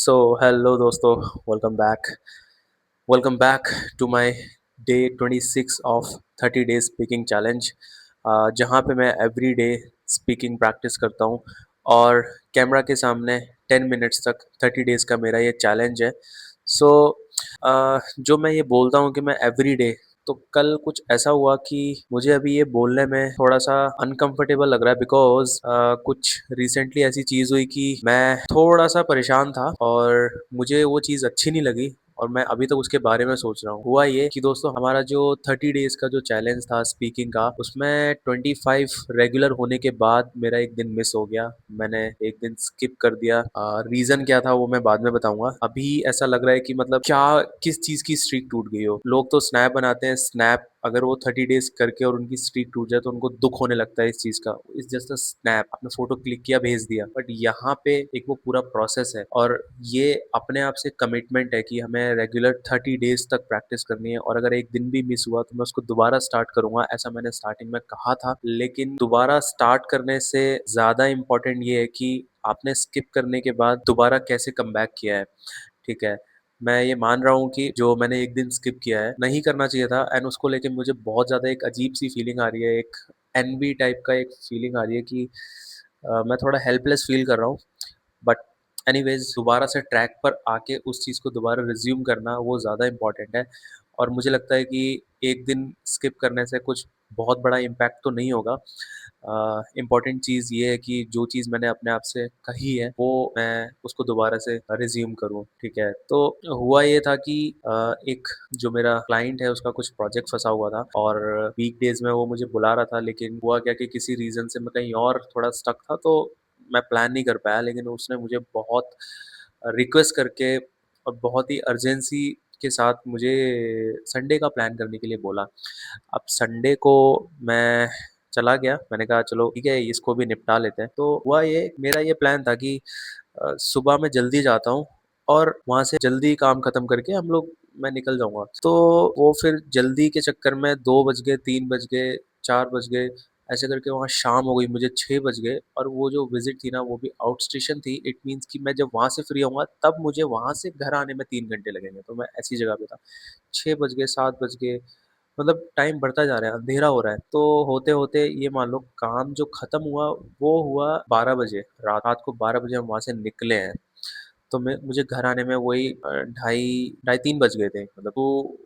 सो hello दोस्तों, welcome back welcome back to my day 26 of 30 days speaking challenge, जहाँ पे मैं एवरी डे स्पीकिंग प्रैक्टिस करता हूँ और कैमरा के सामने 10 मिनट्स तक 30 डेज का मेरा ये चैलेंज है। सो जो मैं ये बोलता हूँ कि मैं एवरी डे, तो कल कुछ ऐसा हुआ कि मुझे अभी ये बोलने में थोड़ा सा अनकंफर्टेबल लग रहा है बिकॉज कुछ रिसेंटली ऐसी चीज़ हुई कि मैं थोड़ा सा परेशान था और मुझे वो चीज़ अच्छी नहीं लगी और मैं अभी तक उसके बारे में सोच रहा हूँ। हुआ ये कि दोस्तों, हमारा जो 30 डेज का जो चैलेंज था स्पीकिंग का, उसमें 25 रेगुलर होने के बाद मेरा एक दिन मिस हो गया। मैंने एक दिन स्किप कर दिया। रीजन क्या था वो मैं बाद में बताऊंगा। अभी ऐसा लग रहा है कि मतलब क्या, किस चीज की स्ट्रीक टूट गई हो। लोग तो स्नैप बनाते हैं, स्नैप अगर वो 30 डेज करके और उनकी स्ट्रीक टूट जाए तो उनको दुख होने लगता है इस चीज का। इस जस्ट अ स्नैप, आपने फोटो क्लिक किया, भेज दिया। बट यहाँ पे एक वो पूरा प्रोसेस है और ये अपने आप से कमिटमेंट है कि हमें रेगुलर 30 डेज तक प्रैक्टिस करनी है और अगर एक दिन भी मिस हुआ तो मैं उसको दोबारा स्टार्ट करूंगा, ऐसा मैंने स्टार्टिंग में कहा था। लेकिन दोबारा स्टार्ट करने से ज्यादा इम्पोर्टेंट ये है कि आपने स्किप करने के बाद दोबारा कैसे कम बैक किया है। ठीक है, मैं ये मान रहा हूँ कि जो मैंने एक दिन स्किप किया है नहीं करना चाहिए था, एंड उसको लेके मुझे बहुत ज़्यादा एक अजीब सी फीलिंग आ रही है, एक एनवी टाइप का एक फीलिंग आ रही है कि मैं थोड़ा हेल्पलेस फील कर रहा हूँ। बट एनीवेज, दोबारा से ट्रैक पर आके उस चीज़ को दोबारा रिज्यूम करना वो ज़्यादा इम्पोर्टेंट है। और मुझे लगता है कि एक दिन स्किप करने से कुछ बहुत बड़ा इम्पैक्ट तो नहीं होगा। इम्पॉर्टेंट चीज़ ये है कि जो चीज़ मैंने अपने आप से कही है वो मैं उसको दोबारा से रिज्यूम करूँ। ठीक है, तो हुआ ये था कि एक जो मेरा क्लाइंट है उसका कुछ प्रोजेक्ट फंसा हुआ था और वीक डेज में वो मुझे बुला रहा था, लेकिन हुआ क्या कि किसी रीज़न से मैं कहीं और थोड़ा स्टक था, तो मैं प्लान नहीं कर पाया। लेकिन उसने मुझे बहुत रिक्वेस्ट करके और बहुत ही अर्जेंसी के साथ मुझे संडे का प्लान करने के लिए बोला। अब संडे को मैं चला गया, मैंने कहा चलो ठीक है, इसको भी निपटा लेते हैं। तो हुआ ये, मेरा ये प्लान था कि सुबह मैं जल्दी जाता हूँ और वहाँ से जल्दी काम खत्म करके हम लोग मैं निकल जाऊँगा। तो वो फिर जल्दी के चक्कर में 2 बज गए, 3 बज गए, 4 बज गए, ऐसे करके वहाँ शाम हो गई, मुझे 6 बज गए। और वो जो विज़िट थी ना वो भी आउट स्टेशन थी। इट मीन्स कि मैं जब वहाँ से फ्री होऊँगा तब मुझे वहाँ से घर आने में 3 घंटे लगेंगे। तो मैं ऐसी जगह पे था। 6 बज गए, 7 बज गए, मतलब टाइम बढ़ता जा रहा है, अंधेरा हो रहा है। तो होते-होते ये मान लो काम जो खत्म हुआ वो हुआ 12 बजे। रात को 12 बजे हम वहाँ से निकले हैं। तो मैं मुझे घर आने में वही ढाई ढाई 3 बज गए थे, मतलब तो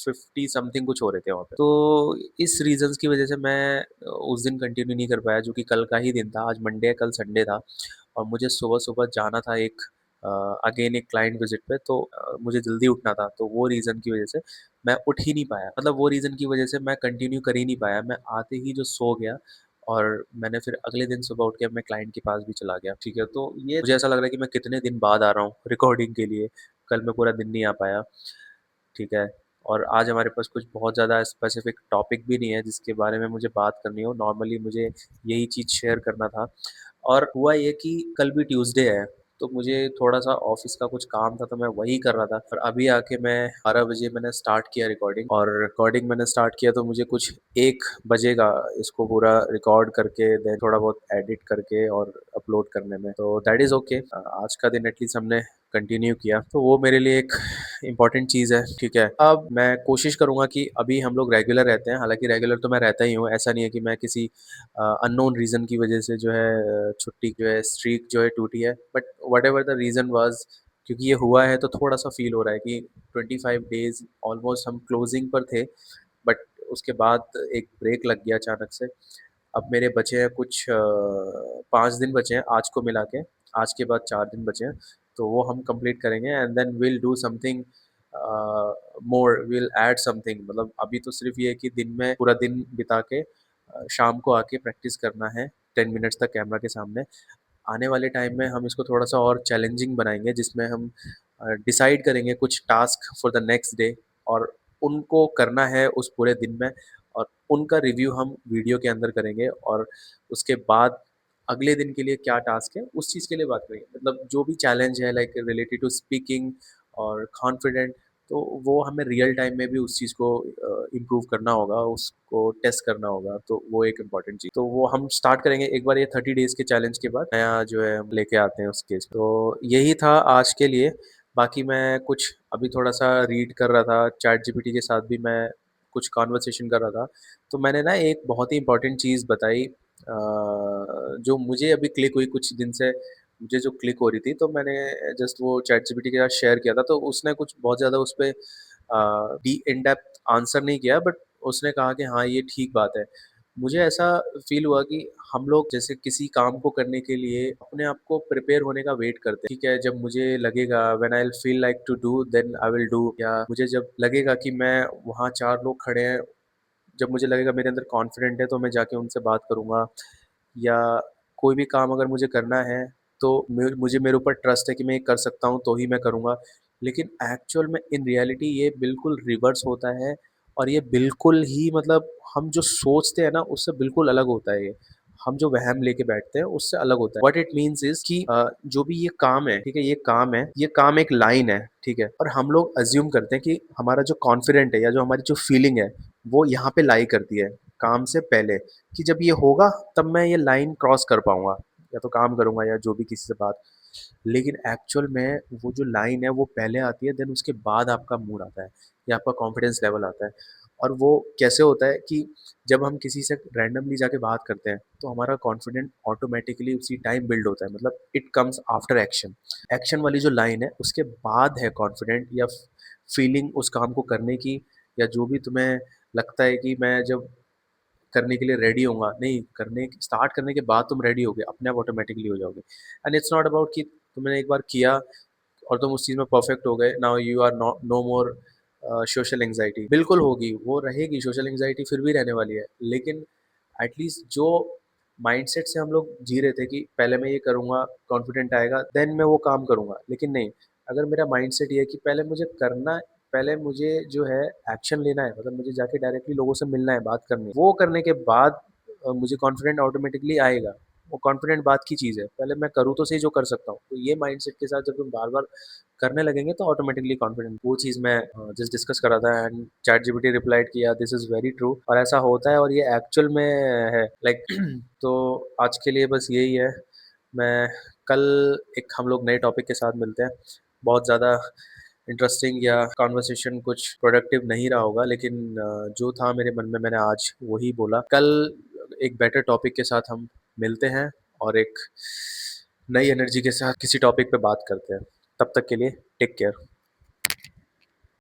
50 समथिंग कुछ हो रहे थे वहाँ पे। तो इस रीज़न्स की वज़ह से मैं उस दिन कंटिन्यू नहीं कर पाया, जो कि कल का ही दिन था। आज मंडे है, कल संडे था और मुझे सुबह-सुबह जाना था एक अगेन एक क्लाइंट विज़िट पे। तो मुझे जल्दी उठना था, तो वो रीज़न की वज़ह से मैं उठ ही नहीं पाया। मतलब वो रीज़न की वज़ह से मैं कंटिन्यू कर ही नहीं पाया। मैं आते ही जो सो गया और मैंने फिर अगले दिन सुबह उठ के अपने क्लाइंट के पास भी चला गया। ठीक है, तो ये मुझे ऐसा लग रहा है कि मैं कितने दिन बाद आ रहा हूँ रिकॉर्डिंग के लिए। कल मैं पूरा दिन नहीं आ पाया। ठीक है, और आज हमारे पास कुछ बहुत ज़्यादा स्पेसिफिक टॉपिक भी नहीं है जिसके बारे में मुझे बात करनी हो। नॉर्मली मुझे यही चीज़ शेयर करना था। और हुआ ये कि कल भी ट्यूसडे है, तो मुझे थोड़ा-सा ऑफ़िस का कुछ काम था, तो मैं वही कर रहा था। और अभी आके मैं 12 बजे मैंने स्टार्ट किया रिकॉर्डिंग, और रिकॉर्डिंग मैंने स्टार्ट किया तो मुझे कुछ 1 बजेगा इसको पूरा रिकॉर्ड करके, देन थोड़ा बहुत एडिट करके और अपलोड करने में। तो दैट इज़ ओके। आज का दिन एटलीस्ट हमने कंटिन्यू किया, तो वो मेरे लिए एक इम्पॉर्टेंट चीज़ है। ठीक है, अब मैं कोशिश करूँगा कि अभी हम लोग रेगुलर रहते हैं, हालाँकि रेगुलर तो मैं रहता ही हूँ। ऐसा नहीं है कि मैं किसी अननोन रीज़न की वजह से जो है छुट्टी जो है, स्ट्रीक जो है टूटी है। But whatever the reason was, क्योंकि ये हुआ है तो थोड़ा-सा फ़ील हो रहा है कि 25 डेज़ ऑलमोस्ट हम क्लोज़िंग पर थे। बट उसके बाद एक ब्रेक लग गया अचानक से। अब मेरे बचे हैं कुछ 5 दिन बचे हैं आज को मिला के। आज के बाद 4 दिन बचे हैं, तो वो हम कंप्लीट करेंगे and then will do something more, will add something. मतलब अभी तो सिर्फ़ ये है कि दिन में पूरा दिन बिता के शाम को आके प्रैक्टिस करना है 10 मिनट्स तक कैमरा के सामने। आने वाले टाइम में हम इसको थोड़ा-सा और चैलेंजिंग बनाएँगे, जिसमें हम डिसाइड करेंगे कुछ task for the next day और उनको करना है उस पूरे दिन में, और उनका रिव्यू हम वीडियो के अंदर करेंगे। और उसके बाद अगले दिन के लिए क्या टास्क है उस चीज़ के लिए बात करेंगे। मतलब जो भी चैलेंज है लाइक रिलेटेड टू स्पीकिंग और कॉन्फिडेंट, तो वो हमें रियल टाइम में भी उस चीज़ को इम्प्रूव करना होगा, उसको टेस्ट करना होगा, तो वो एक इम्पॉर्टेंट चीज़। तो वो हम स्टार्ट करेंगे एक बार ये 30 डेज़ के चैलेंज के बाद, नया जो है हम लेके आते हैं उस केस। तो यही था आज के लिए। बाकी मैं कुछ अभी थोड़ा-सा रीड कर रहा था, चैटजीपीटी के साथ भी मैं कुछ कन्वर्सेशन कर रहा था, तो मैंने ना एक बहुत ही इम्पोर्टेंट चीज़ बताई, जो मुझे अभी क्लिक हुई कुछ दिन से, मुझे जो क्लिक हो रही थी, तो मैंने जस्ट वो चैटजीपीटी के साथ शेयर किया था, तो उसने कुछ बहुत ज़्यादा उस पे डी इन डेप्थ आंसर नहीं किया, बट उसने कहा कि हाँ, ये ठीक बात है। मुझे ऐसा फ़ील हुआ कि हम लोग जैसे किसी काम को करने के लिए अपने आप को प्रिपेयर होने का वेट करते हैं। ठीक है, जब मुझे लगेगा when I will feel like to do then I will do, या मुझे जब लगेगा कि मैं वहाँ 4 लोग खड़े हैं, जब मुझे लगेगा मेरे अंदर कॉन्फिडेंट है, तो मैं जाके उनसे बात करूँगा, या कोई भी काम अगर मुझे करना है, तो मुझे मेरे ऊपर ट्रस्ट है कि मैं ये कर सकता हूँ, तो ही मैं करूँगा। लेकिन एक्चुअल में इन रियलिटी ये बिल्कुल रिवर्स होता है, और ये बिल्कुल ही मतलब हम जो सोचते हैं ना, उससे बिल्कुल अलग होता है ये। हम जो वहम लेके बैठते हैं, उससे अलग होता है। व्हाट इट मीन्स इज़ कि जो भी ये काम है, ठीक है? ये काम एक लाइन है, ठीक है? और हम लोग अज़्यूम करते हैं कि हमारा जो कॉन्फिडेंट है, या जो हमारी जो फीलिंग है, वो यहाँ पे लाई करती है, काम से पहले। कि जब ये होगा, तब मैं ये लाइन क्रॉस कर पाऊँगा, या तो काम करूँगा, या जो भी किसी से बात। लेकिन एक्चुअल में वो जो लाइन है, वो पहले आती है, देन उसके बाद आपका मूड आता है, या आपका कॉन्फिडेंस लेवल आता है। और वो कैसे होता है कि जब हम किसी से रैंडमली जाके बात करते हैं, तो हमारा कॉन्फिडेंट ऑटोमैटिकली उसी टाइम बिल्ड होता है, मतलब it comes after action. Action वाली जो लाइन है, उसके बाद है कॉन्फिडेंट, या फीलिंग उस काम को करने की, या जो भी तुम्हें लगता है कि मैं जब करने के लिए रेडी होऊँगा, नहीं, करने स्टार्ट करने के बाद तुम रेडी होगे, अपने आप ऑटोमैटिकली हो जाओगे। एंड इट्स नॉट अबाउट कि तुमने एक बार किया और तुम उस चीज़ में परफेक्ट हो गए, now you are no more social anxiety. बिल्कुल होगी, वो रहेगी, सोशल एंग्जायटी फिर भी रहने वाली है। लेकिन एटलीस्ट जो माइंडसेट से हम लोग जी रहे थे कि पहले मैं ये करूँगा, कॉन्फिडेंट आएगा, देन मैं वो काम करूँगा। लेकिन नहीं, अगर मेरा माइंडसेट ये है कि पहले मुझे जो है एक्शन लेना है, मतलब मुझे जाके डायरेक्टली लोगों से मिलना है, बात करनी है। वो करने के बाद मुझे कॉन्फिडेंट ऑटोमैटिकली आएगा। वो कॉन्फिडेंट बात की चीज़ है, पहले मैं करूँ तो सही जो कर सकता हूँ। तो ये माइंडसेट के साथ जब तुम बार-बार करने लगेंगे, तो ऑटोमैटिकली कॉन्फिडेंट, वो चीज़ मैं जस्ट डिस्कस कर रहा था, एंड चैटजीपीटी रिप्लाइड किया, दिस इज़ वेरी ट्रू, और ऐसा होता है, और ये एक्चुअल में है, लाइक तो आज के लिए बस यही है। मैं कल एक हम लोग नए टॉपिक के साथ मिलते हैं। बहुत ज़्यादा इंटरेस्टिंग या कॉन्वर्सेशन कुछ प्रोडक्टिव नहीं रहा होगा, लेकिन जो था मेरे मन में, मैंने आज वही बोला। कल एक बेटर टॉपिक के साथ हम मिलते हैं, और एक नई एनर्जी के साथ किसी टॉपिक पे बात करते हैं। तब तक के लिए टेक केयर।